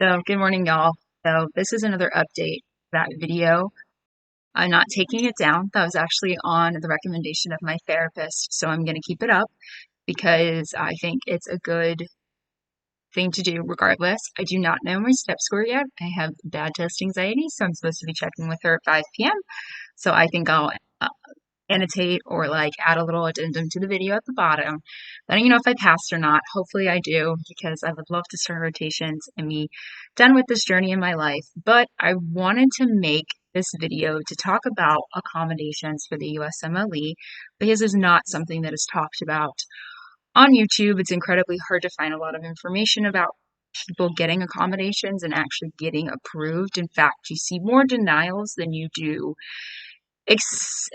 So, good morning, y'all. So, this is another update to that video. I'm not taking it down. That was actually on the recommendation of my therapist. So, I'm going to keep it up because I think it's a good thing to do regardless. I do not know my step score yet. I have bad test anxiety, so I'm supposed to be checking with her at 5 p.m. So, I think I'll uh, annotate or like add a little addendum to the video at the bottom, letting you know if I passed or not. Hopefully I do, because I would love to start rotations and be done with this journey in my life. But I wanted to make this video to talk about accommodations for the USMLE because it's not something that is talked about on YouTube. It's incredibly hard to find a lot of information about people getting accommodations and actually getting approved. In fact, you see more denials than you do acceptance.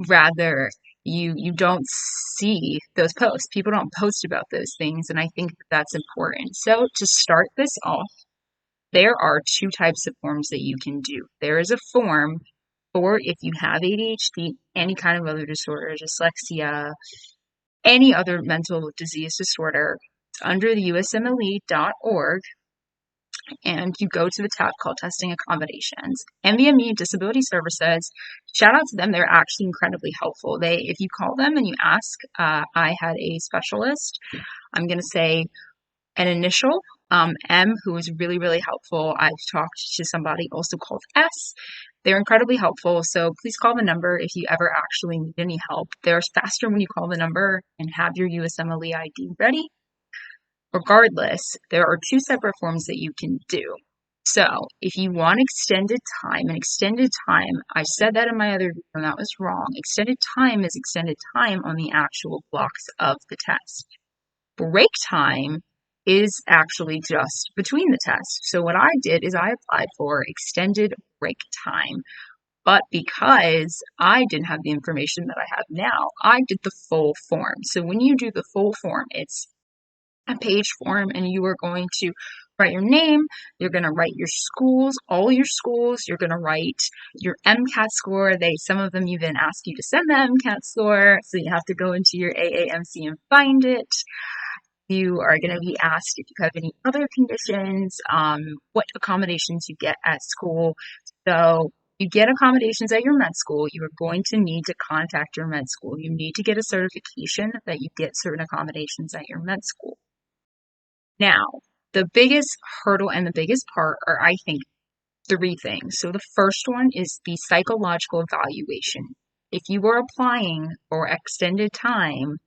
Rather, you don't see those posts. People don't post about those things, and I think that that's important. So to start this off, there are two types of forms that you can do. There is a form for if you have ADHD, any kind of other disorder, dyslexia, any other mental disease disorder. It's under the USMLE.org, and you go to the tab called Testing Accommodations. MVME Disability Services, shout out to them. They're actually incredibly helpful. If you call them and you ask, I had a specialist, I'm going to say an initial, M, who was really, really helpful. I've talked to somebody also called S. They're incredibly helpful. So please call the number if you ever actually need any help. They're faster when you call the number and have your USMLE ID ready. Regardless, there are two separate forms that you can do. So if you want extended time, I said that in my other video and that was wrong. Extended time is extended time on the actual blocks of the test. Break time is actually just between the tests. So what I did is I applied for extended break time. But because I didn't have the information that I have now, I did the full form. So when you do the full form, it's a page form, and you are going to write your name, you're going to write your schools, all your schools, you're going to write your MCAT score. Some of them even ask you to send the MCAT score, so you have to go into your AAMC and find it. You are going to be asked if you have any other conditions, what accommodations you get at school. So you get accommodations at your med school, you are going to need to contact your med school. You need to get a certification that you get certain accommodations at your med school. Now, the biggest hurdle and the biggest part are, I think, three things. So the first one is the psychological evaluation. If you are applying for extended time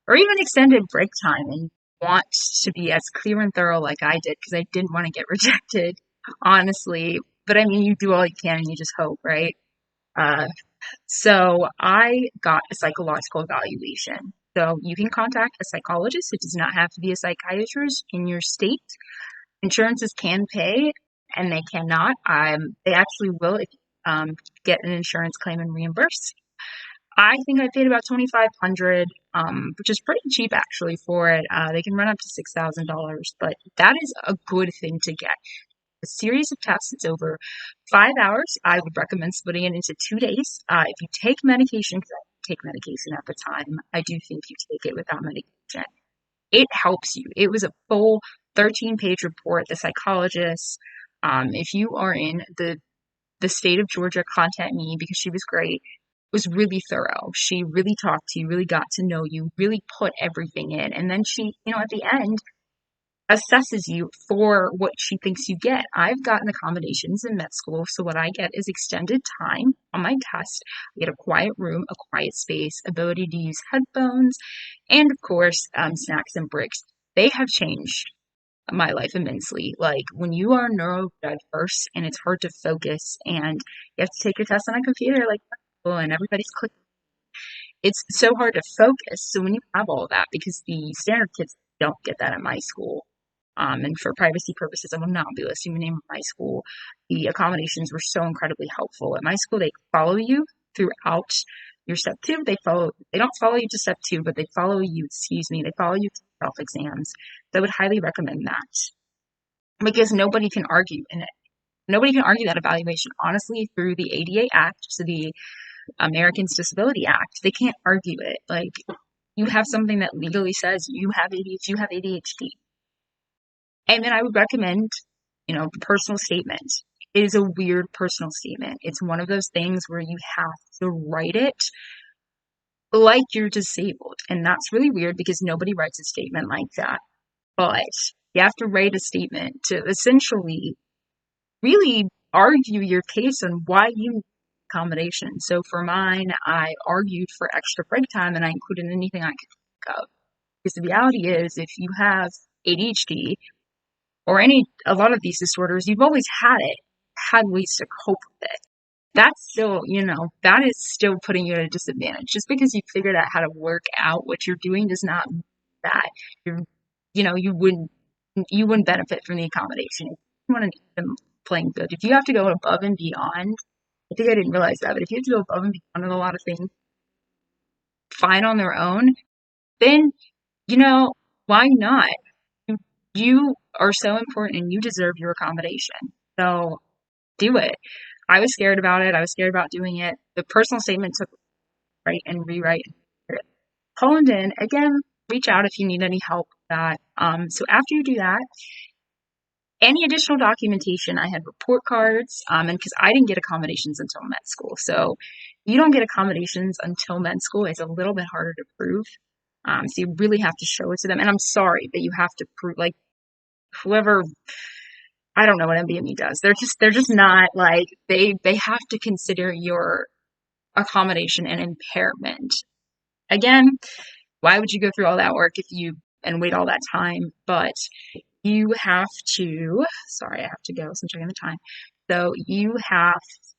or even extended break time and want to be as clear and thorough like I did, because I didn't want to get rejected, honestly. But I mean, you do all you can and you just hope, right? So I got a psychological evaluation. So you can contact a psychologist. It does not have to be a psychiatrist in your state. Insurances can pay and they cannot. They actually will if you get an insurance claim and reimburse. I think I paid about $2,500, which is pretty cheap actually for it. They can run up to $6,000, but that is a good thing to get. A series of tests. It's over 5 hours. I would recommend splitting it into 2 days. If you take medication, because I take medication at the time, I do think you take it without medication. It helps you. It was a full 13-page report. The psychologist, if you are in the state of Georgia, contact me because she was great. It was really thorough. She really talked to you, really got to know you, really put everything in. And then she, at the end, assesses you for what she thinks you get. I've gotten accommodations in med school, so what I get is extended time on my test. I get a quiet room, a quiet space, ability to use headphones, and of course, snacks and breaks. They have changed my life immensely. Like when you are neurodiverse and it's hard to focus and you have to take your test on a computer, like, and everybody's clicking. It's so hard to focus. So when you have all of that, because the standard kids don't get that at my school, and for privacy purposes, I will not be listing the name of my school. The accommodations were so incredibly helpful. At my school, they follow you throughout your step 2. They don't follow you to step 2, but they follow you to self-exams. So I would highly recommend that because nobody can argue in it. Nobody can argue that evaluation. Honestly, through the ADA Act, so the Americans Disability Act, they can't argue it. Like, You have something that legally says you have ADHD, you have ADHD. And then I would recommend, the personal statement. It is a weird personal statement. It's one of those things where you have to write it like you're disabled. And that's really weird because nobody writes a statement like that. But you have to write a statement to essentially really argue your case on why you need accommodation. So for mine, I argued for extra break time and I included anything I could think of. Because the reality is, if you have ADHD or a lot of these disorders, you've always had ways to cope with it. That's still, that is still putting you at a disadvantage. Just because you figured out how to work out what you're doing does not mean that you're, you wouldn't benefit from the accommodation. If you want to even playing field, if you have to go above and beyond, I think I didn't realize that, but if you have to go above and beyond on a lot of things, fine on their own, then, why not? You are so important and you deserve your accommodation. So do it. I was scared about it. I was scared about doing it. The personal statement took write and rewrite. Call in. Again, reach out if you need any help with that. So after you do that, any additional documentation, I had report cards, and because I didn't get accommodations until med school. So you don't get accommodations until med school. It's a little bit harder to prove. So you really have to show it to them. And I'm sorry that you have to prove, like, whoever, I don't know what MBME does. They're just not like, they have to consider your accommodation and impairment. Again, why would you go through all that work and wait all that time? But you have to, sorry, I have to go, so I'm checking the time. So you have to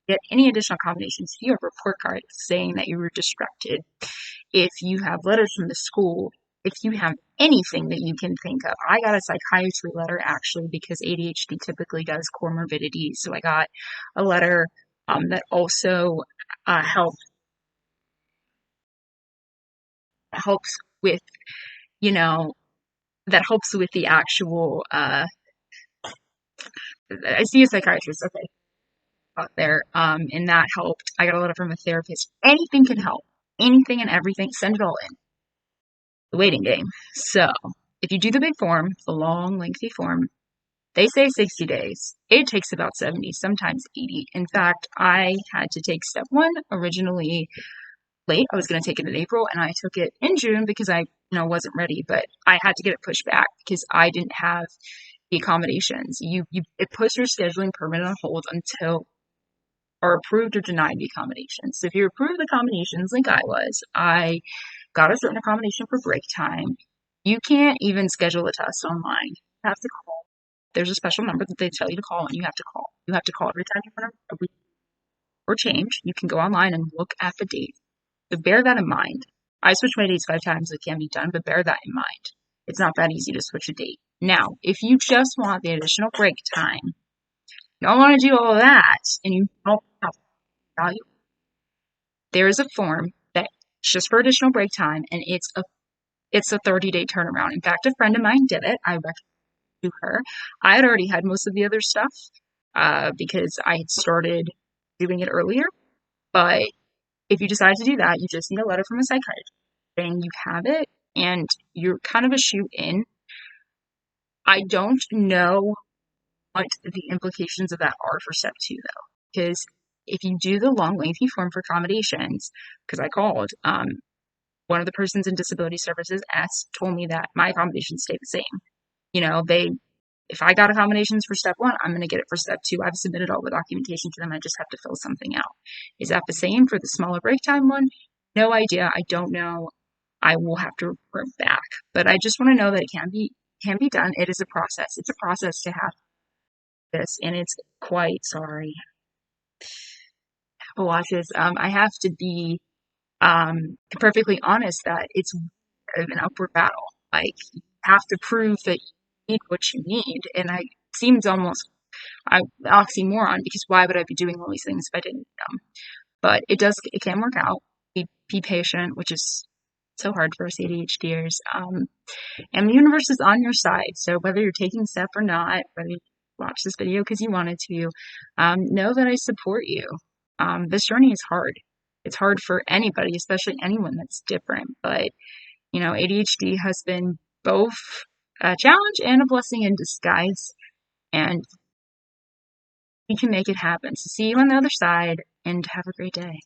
get any additional accommodations. If you have a report card saying that you were distracted, if you have letters from the school, if you have anything that you can think of. I got a psychiatry letter actually because ADHD typically does comorbidities. So I got a letter that also helps with, that helps with the actual, I see a psychiatrist, okay, out there, and that helped. I got a letter from a therapist. Anything can help. Anything and everything, send it all in. The waiting game. So if you do the big form, the long, lengthy form, they say 60 days. It takes about 70, sometimes 80. In fact, I had to take step 1 originally late. I was going to take it in April and I took it in June because I wasn't ready, but I had to get it pushed back because I didn't have the accommodations. It puts your scheduling permit on hold until are approved or denied the accommodations. So if you're approved the accommodations like I got a certain accommodation for break time. You can't even schedule a test online. You have to call. There's a special number that they tell you to call and you have to call. You have to call every time you want a week or change. You can go online and look at the date. But bear that in mind. I switched my dates 5 times. It can be done, but bear that in mind. It's not that easy to switch a date. Now, if you just want the additional break time, you don't want to do all of that, and you don't have value, there is a form that's just for additional break time, and it's a 30-day turnaround. In fact, a friend of mine did it. I recommend it to her. I had already had most of the other stuff because I had started doing it earlier, but if you decide to do that, you just need a letter from a psychiatrist saying you have it, and you're kind of a shoe in. I don't know what the implications of that are for step 2, though, because if you do the long, lengthy form for accommodations, because I called, one of the persons in disability services told me that my accommodations stay the same. If I got accommodations for step 1, I'm going to get it for step 2. I've submitted all the documentation to them. I just have to fill something out. Is that the same for the smaller break time one? No idea. I don't know. I will have to report back. But I just want to know that it can be done. It is a process. It's a process to have this, and it's quite sorry. Apple Watches. I have to be perfectly honest that it's an upward battle. Like, you have to prove that you need what you need, and it seems almost oxymoron because why would I be doing all these things if I didn't need them? But it can work out. Be patient, which is so hard for us ADHDers. And the universe is on your side. So whether you're taking step or not, whether you watch this video because you wanted to, know that I support you. This journey is hard. It's hard for anybody, especially anyone that's different. But, ADHD has been both a challenge and a blessing in disguise, and we can make it happen. So see you on the other side, and have a great day.